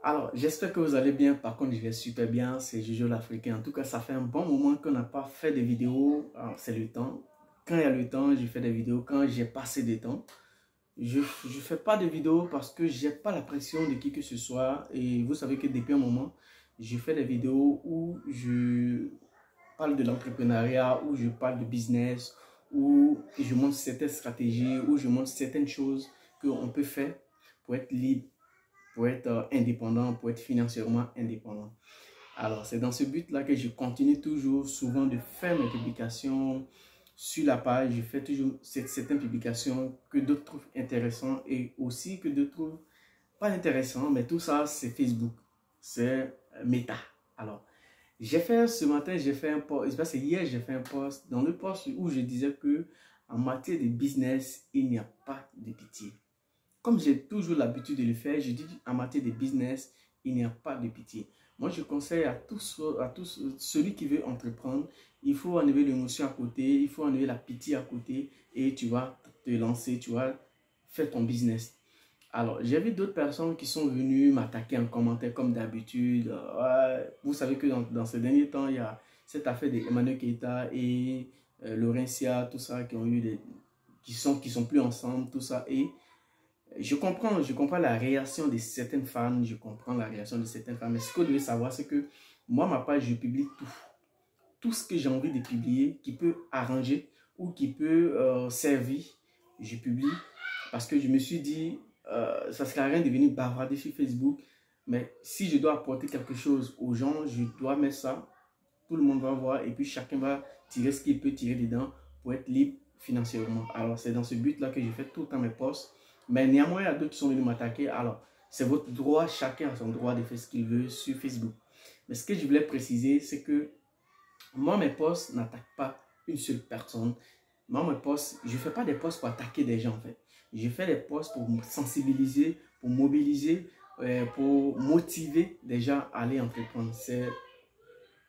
Alors, j'espère que vous allez bien. Par contre, je vais super bien. C'est Jojo l'Africain. En tout cas, ça fait un bon moment qu'on n'a pas fait de vidéos. Alors, c'est le temps. Quand il y a le temps, je fais des vidéos. Quand j'ai passé du temps, je ne fais pas de vidéos parce que je n'ai pas la pression de qui que ce soit. Et vous savez que depuis un moment, je fais des vidéos où je parle de l'entrepreneuriat, où je parle de business, où je montre certaines stratégies, où je montre certaines choses qu'on peut faire pour être libre, pour être indépendant, pour être financièrement indépendant. Alors, c'est dans ce but-là que je continue toujours souvent de faire mes publications sur la page. Je fais toujours certaines publications que d'autres trouvent intéressantes et aussi que d'autres trouvent pas intéressantes. Mais tout ça, c'est Facebook. C'est Meta. Alors, j'ai fait ce matin, j'ai fait un post, c'est hier, j'ai fait un post dans le post où je disais que en matière de business, il n'y a pas de pitié. Comme j'ai toujours l'habitude de le faire, je dis en matière de business, il n'y a pas de pitié. Moi, je conseille à tous celui qui veut entreprendre, il faut enlever l'émotion à côté, il faut enlever la pitié à côté et tu vas te lancer, tu vas faire ton business. Alors, j'ai vu d'autres personnes qui sont venues m'attaquer en commentaire comme d'habitude. Ouais, vous savez que dans ces derniers temps, il y a cette affaire d'Emmanuel Keita et Laurentia, tout ça, qui sont plus ensemble, tout ça. Et je comprends la réaction de certaines fans, je comprends la réaction de certaines femmes. Mais ce que vous devez savoir, c'est que moi, ma page, je publie tout. Tout ce que j'ai envie de publier, qui peut arranger ou qui peut servir, je publie. Parce que je me suis dit, ça ne sert à rien de venir bavarder sur Facebook. Mais si je dois apporter quelque chose aux gens, je dois mettre ça. Tout le monde va voir et puis chacun va tirer ce qu'il peut tirer dedans pour être libre financièrement. Alors, c'est dans ce but-là que je fais tout le temps mes posts. Mais néanmoins, il y a d'autres qui sont venus m'attaquer. Alors, c'est votre droit, chacun a son droit de faire ce qu'il veut sur Facebook. Mais ce que je voulais préciser, c'est que moi, mes posts n'attaquent pas une seule personne. Moi, mes posts, je ne fais pas des posts pour attaquer des gens, en fait. Je fais des posts pour sensibiliser, pour mobiliser, pour motiver des gens à aller entreprendre. C'est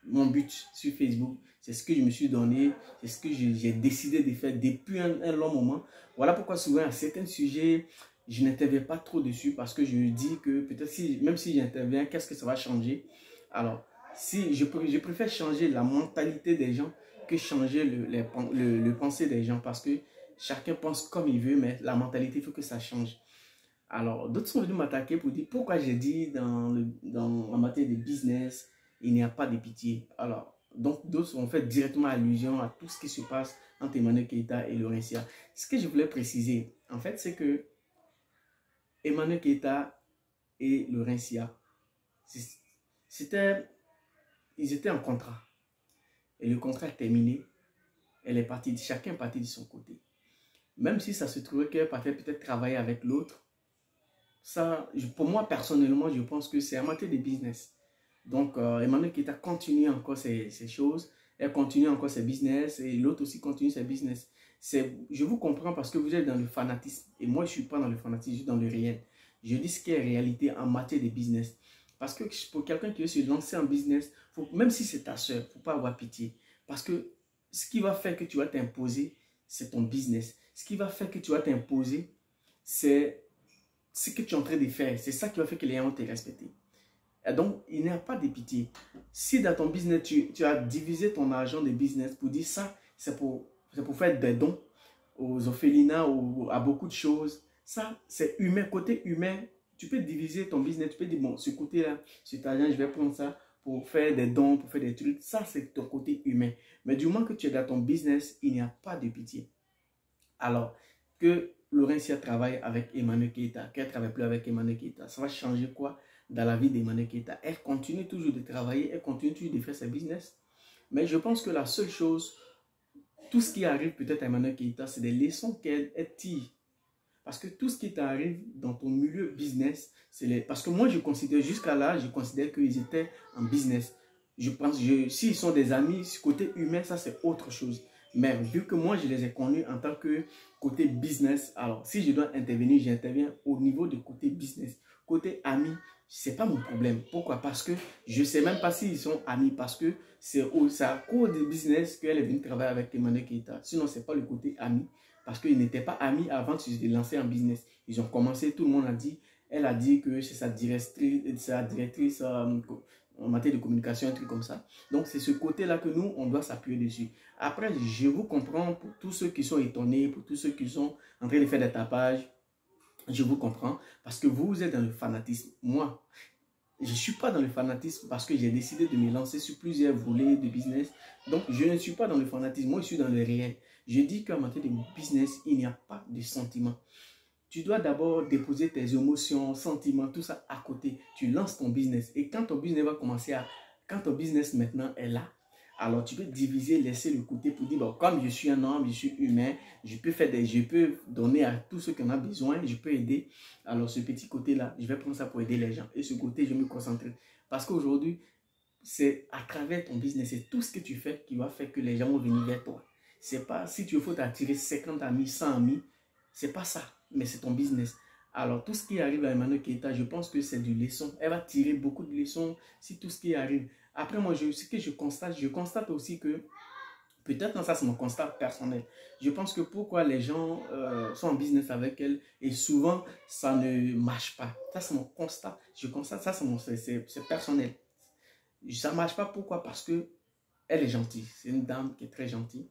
mon but sur Facebook. C'est ce que je me suis donné, c'est ce que j'ai décidé de faire depuis un long moment. Voilà pourquoi souvent à certains sujets, je n'interviens pas trop dessus parce que je me dis que peut-être même si j'interviens, qu'est-ce que ça va changer? Alors, si je préfère changer la mentalité des gens que changer le pensée des gens parce que chacun pense comme il veut, mais la mentalité, il faut que ça change. Alors, d'autres sont venus m'attaquer pour dire pourquoi j'ai dit en matière de business, il n'y a pas de pitié. Alors, donc d'autres ont fait directement allusion à tout ce qui se passe entre Emmanuel Keita et Laurentia. Ce que je voulais préciser, en fait, c'est que Emmanuel Keita et Laurentia, ils étaient en contrat. Et le contrat est terminé. Chacun est parti de son côté. Même si ça se trouvait qu'elle partait peut-être travailler avec l'autre, ça, pour moi, personnellement, je pense que c'est en matière de business. Donc, Emmanuel Keita continue encore ses choses, elle continue encore ses business et l'autre aussi continue ses business. Je vous comprends parce que vous êtes dans le fanatisme et moi, je ne suis pas dans le fanatisme, je suis dans le réel. Je dis ce qui est réalité en matière de business. Parce que pour quelqu'un qui veut se lancer en business, même si c'est ta soeur, il ne faut pas avoir pitié. Parce que ce qui va faire que tu vas t'imposer, c'est ton business. Ce qui va faire que tu vas t'imposer, c'est ce que tu es en train de faire. C'est ça qui va faire que les gens vont te respecter. Et donc, il n'y a pas de pitié. Si dans ton business, tu as divisé ton argent de business pour dire ça, c'est pour faire des dons aux orphelinats ou à beaucoup de choses. Ça, c'est humain. Côté humain, tu peux diviser ton business. Tu peux dire, bon, ce côté-là, cet argent, je vais prendre ça pour faire des dons, pour faire des trucs. Ça, c'est ton côté humain. Mais du moment que tu es dans ton business, il n'y a pas de pitié. Alors, que Laurentia travaille avec Emmanuel Keita, qu'elle ne travaille plus avec Emmanuel Keita, ça va changer quoi dans la vie d'Emmanuel Keita? Elle continue toujours de travailler, elle continue toujours de faire ses business. Mais je pense que la seule chose, tout ce qui arrive peut-être à Emmanuel Keita, c'est des leçons qu'elle tire. Parce que tout ce qui t'arrive dans ton milieu business, parce que moi je considère, jusqu'à là, je considère qu'ils étaient en business. Je pense, s'ils sont des amis, côté humain, ça c'est autre chose. Mais vu que moi je les ai connus en tant que côté business, alors si je dois intervenir, j'interviens au niveau de côté business. Côté ami, c'est pas mon problème. Pourquoi? Parce que je ne sais même pas s'ils sont amis, parce que c'est à cause du business qu'elle est venue travailler avec Emmanuel Keita. Sinon, ce n'est pas le côté ami, parce qu'ils n'étaient pas amis avant de se lancer en business. Ils ont commencé, tout le monde a dit, Elle a dit que c'est sa directrice en matière de communication, un truc comme ça. Donc, c'est ce côté-là que nous, on doit s'appuyer dessus. Après, je vous comprends pour tous ceux qui sont étonnés, pour tous ceux qui sont en train de faire des tapages. Je vous comprends parce que vous êtes dans le fanatisme. Moi, je ne suis pas dans le fanatisme parce que j'ai décidé de me lancer sur plusieurs volets de business. Donc, je ne suis pas dans le fanatisme. Moi, je suis dans le réel. Je dis qu'en matière de business, il n'y a pas de sentiment. Tu dois d'abord déposer tes émotions, sentiments, tout ça à côté. Tu lances ton business. Et quand ton business va commencer à... Quand ton business maintenant est là, alors tu peux diviser, laisser le côté pour dire, bon, comme je suis un homme, je suis humain, je peux donner à tous ceux qui en ont besoin, je peux aider. Alors ce petit côté-là, je vais prendre ça pour aider les gens. Et ce côté, je vais me concentrer. Parce qu'aujourd'hui, c'est à travers ton business, c'est tout ce que tu fais qui va faire que les gens vont venir vers toi. C'est pas, si tu faut t'attirer 50 amis, 100 amis, c'est pas ça, mais c'est ton business. Alors, tout ce qui arrive à Emmanuel Keita, je pense que c'est du leçon. Elle va tirer beaucoup de leçons si tout ce qui arrive. Après, moi, ce que je constate aussi que, peut-être ça c'est mon constat personnel, je pense que pourquoi les gens sont en business avec elle et souvent ça ne marche pas. Ça c'est mon constat, je constate ça, c'est personnel. Ça ne marche pas, pourquoi? Parce que elle est gentille, c'est une dame qui est très gentille.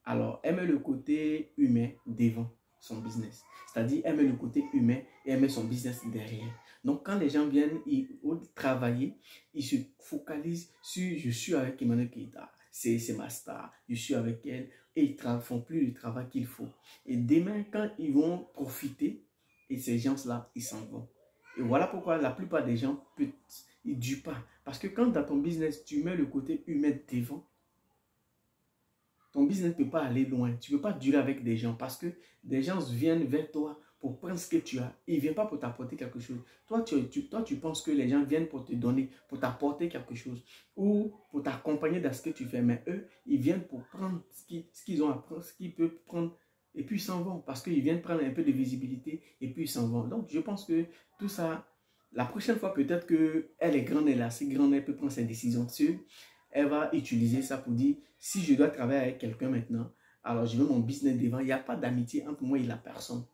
Alors, elle met le côté humain devant son business. C'est-à-dire, elle met le côté humain et elle met son business derrière. Donc, quand les gens viennent travailler, ils se focalisent sur « je suis avec Emmanuel Keita, c'est ma star, je suis avec elle » et ils ne font plus le travail qu'il faut. Et demain, quand ils vont profiter, et ces gens-là, ils s'en vont. Et voilà pourquoi la plupart des gens, ils ne durent pas. Parce que quand dans ton business, tu mets le côté humain devant, ton business ne peut pas aller loin. Tu ne peux pas durer avec des gens parce que des gens viennent vers toi pour prendre ce que tu as. Ils ne viennent pas pour t'apporter quelque chose. Toi, tu penses que les gens viennent pour te donner, pour t'apporter quelque chose ou pour t'accompagner dans ce que tu fais. Mais eux, ils viennent pour prendre ce qu'ils ont à prendre, ce qu'ils peuvent prendre et puis ils s'en vont parce qu'ils viennent prendre un peu de visibilité et puis ils s'en vont. Donc, je pense que tout ça, la prochaine fois, peut-être qu'elle est grande, elle est assez grande, elle peut prendre ses décisions dessus. Elle va utiliser ça pour dire, si je dois travailler avec quelqu'un maintenant, alors je veux mon business devant. Il n'y a pas d'amitié entre moi et la personne.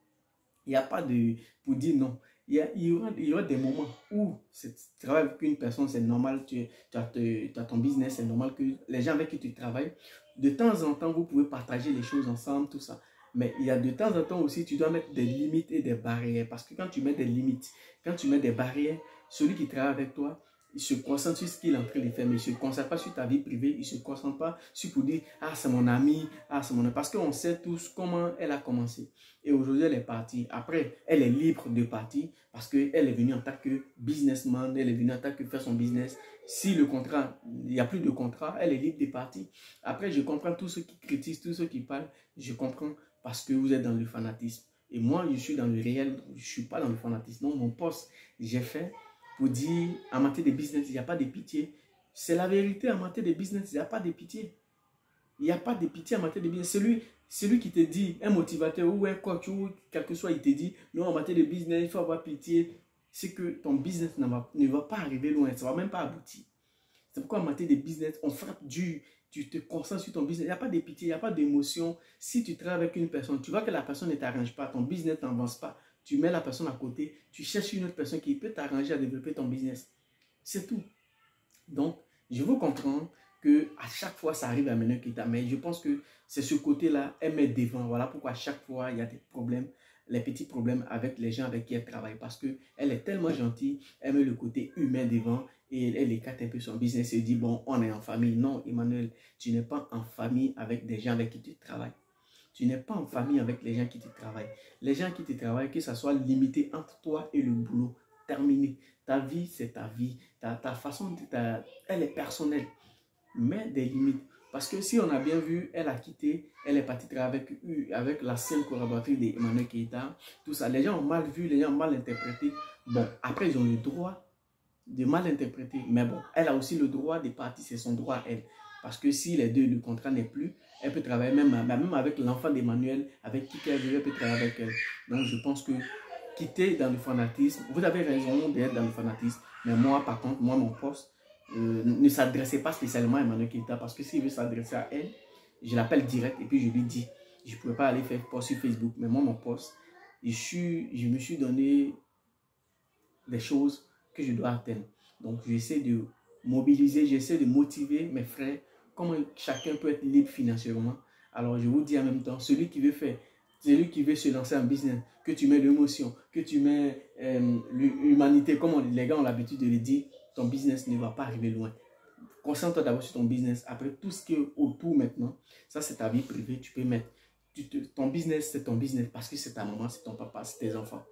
Il n'y a pas de, pour dire non. Il y aura des moments où tu travailles avec une personne, c'est normal, tu as ton business, c'est normal que les gens avec qui tu travailles, de temps en temps, vous pouvez partager les choses ensemble, tout ça. Mais il y a de temps en temps aussi, tu dois mettre des limites et des barrières. Parce que quand tu mets des limites, quand tu mets des barrières, celui qui travaille avec toi, il se concentre sur ce qu'il est en train de faire, mais il ne se concentre pas sur ta vie privée, il ne se concentre pas sur pour dire, ah c'est mon ami, ah c'est mon ami. Parce qu'on sait tous comment elle a commencé. Et aujourd'hui, elle est partie. Après, elle est libre de partir parce qu'elle est venue en tant que businessman, elle est venue en tant que faire son business. Si le contrat, il n'y a plus de contrat, elle est libre de partir. Après, je comprends tous ceux qui critiquent, tous ceux qui parlent, je comprends parce que vous êtes dans le fanatisme. Et moi, je suis dans le réel, je ne suis pas dans le fanatisme. Non, mon poste, j'ai fait pour dire, en matière de business, il n'y a pas de pitié. C'est la vérité, en matière de business, il n'y a pas de pitié. Il n'y a pas de pitié en matière de business. Celui qui te dit, un motivateur ou un coach ou quel que soit, il te dit, non, en matière de business, il faut avoir pitié. C'est que ton business ne va pas arriver loin, ça ne va même pas aboutir. C'est pourquoi en matière de business, on frappe dur. Tu te concentres sur ton business. Il n'y a pas de pitié, il n'y a pas d'émotion. Si tu travailles avec une personne, tu vois que la personne ne t'arrange pas, ton business n'avance pas. Tu mets la personne à côté, tu cherches une autre personne qui peut t'arranger à développer ton business. C'est tout. Donc, je veux comprendre que à chaque fois, ça arrive à Emmanuel Keita. Mais je pense que c'est ce côté-là, elle met devant. Voilà pourquoi à chaque fois, il y a des problèmes, les petits problèmes avec les gens avec qui elle travaille. Parce qu'elle est tellement gentille, elle met le côté humain devant et elle écarte un peu son business et dit, bon, on est en famille. Non, Emmanuel, tu n'es pas en famille avec des gens avec qui tu travailles. Tu n'es pas en famille avec les gens qui te travaillent. Les gens qui te travaillent, que ça soit limité entre toi et le boulot, terminé. Ta vie, c'est ta vie. Ta façon, elle est personnelle. Mets des limites. Parce que si on a bien vu, elle a quitté, elle est partie travailler avec la seule collaboratrice d'Emmanuel Keita. Tout ça, les gens ont mal vu, les gens ont mal interprété. Bon, après, ils ont le droit de mal interpréter. Mais bon, elle a aussi le droit de partir, c'est son droit à elle. Parce que si les deux, le contrat n'est plus, elle peut travailler même avec l'enfant d'Emmanuel, avec qui elle veut, elle peut travailler avec elle. Donc je pense que quitter dans le fanatisme, vous avez raison d'être dans le fanatisme, mais moi par contre, moi mon poste ne s'adressait pas spécialement à Emmanuel Keita, parce que s'il veut s'adresser à elle, je l'appelle direct et puis je lui dis, je ne pouvais pas aller faire post sur Facebook, mais moi mon poste, je me suis donné des choses que je dois atteindre. Donc, j'essaie de mobiliser, j'essaie de motiver mes frères, comment chacun peut être libre financièrement. Alors, je vous dis en même temps, celui qui veut se lancer en business, que tu mets l'émotion, que tu mets l'humanité, comme les gars ont l'habitude de le dire, ton business ne va pas arriver loin. Concentre-toi d'abord sur ton business. Après, tout ce qui est autour maintenant, ça c'est ta vie privée, tu peux mettre. Ton business, c'est ton business parce que c'est ta maman, c'est ton papa, c'est tes enfants.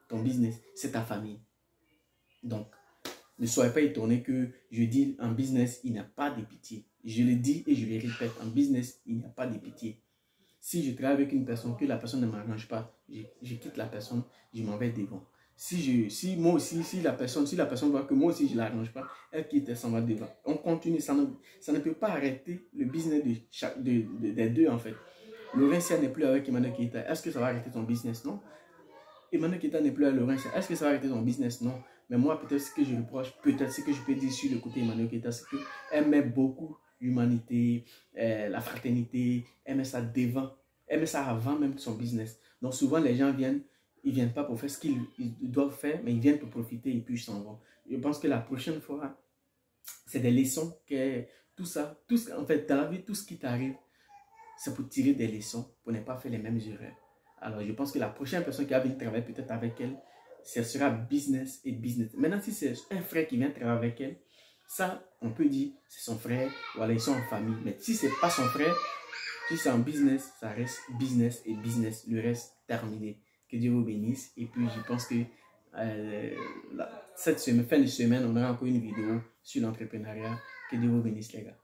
Ton business, c'est ta famille. Donc, ne soyez pas étonnés que je dis en business, il n'y a pas de pitié. Je le dis et je le répète, en business, il n'y a pas de pitié. Si je travaille avec une personne, que la personne ne m'arrange pas, je quitte la personne, je m'en vais devant. Si la personne voit que moi aussi je ne l'arrange pas, elle quitte, elle s'en va devant. On continue, ça ne peut pas arrêter le business des deux en fait. Laurentia n'est plus avec Emmanuel Keita. Est-ce que ça va arrêter ton business? Non. Emmanuel Keita n'est plus à Laurentia. Est-ce que ça va arrêter ton business? Non. Mais moi, peut-être ce que je reproche, peut-être ce que je peux dire sur le côté Emmanuel Keita, c'est qu'elle met beaucoup l'humanité, la fraternité, elle met ça devant. Elle met ça avant même son business. Donc souvent, les gens viennent, ils ne viennent pas pour faire ce qu'ils doivent faire, mais ils viennent pour profiter et puis ils s'en vont. Je pense que la prochaine fois, c'est des leçons que tout ça, en fait, dans la vie, tout ce qui t'arrive, c'est pour tirer des leçons, pour ne pas faire les mêmes erreurs. Alors, je pense que la prochaine personne qui va venir travailler peut-être avec elle, ce sera business et business. Maintenant, si c'est un frère qui vient travailler avec elle, ça, on peut dire, c'est son frère, voilà, ils sont en famille. Mais si ce n'est pas son frère, si c'est en business, ça reste business et business. Le reste, terminé. Que Dieu vous bénisse. Et puis, je pense que cette semaine, fin de semaine, on aura encore une vidéo sur l'entrepreneuriat. Que Dieu vous bénisse, les gars.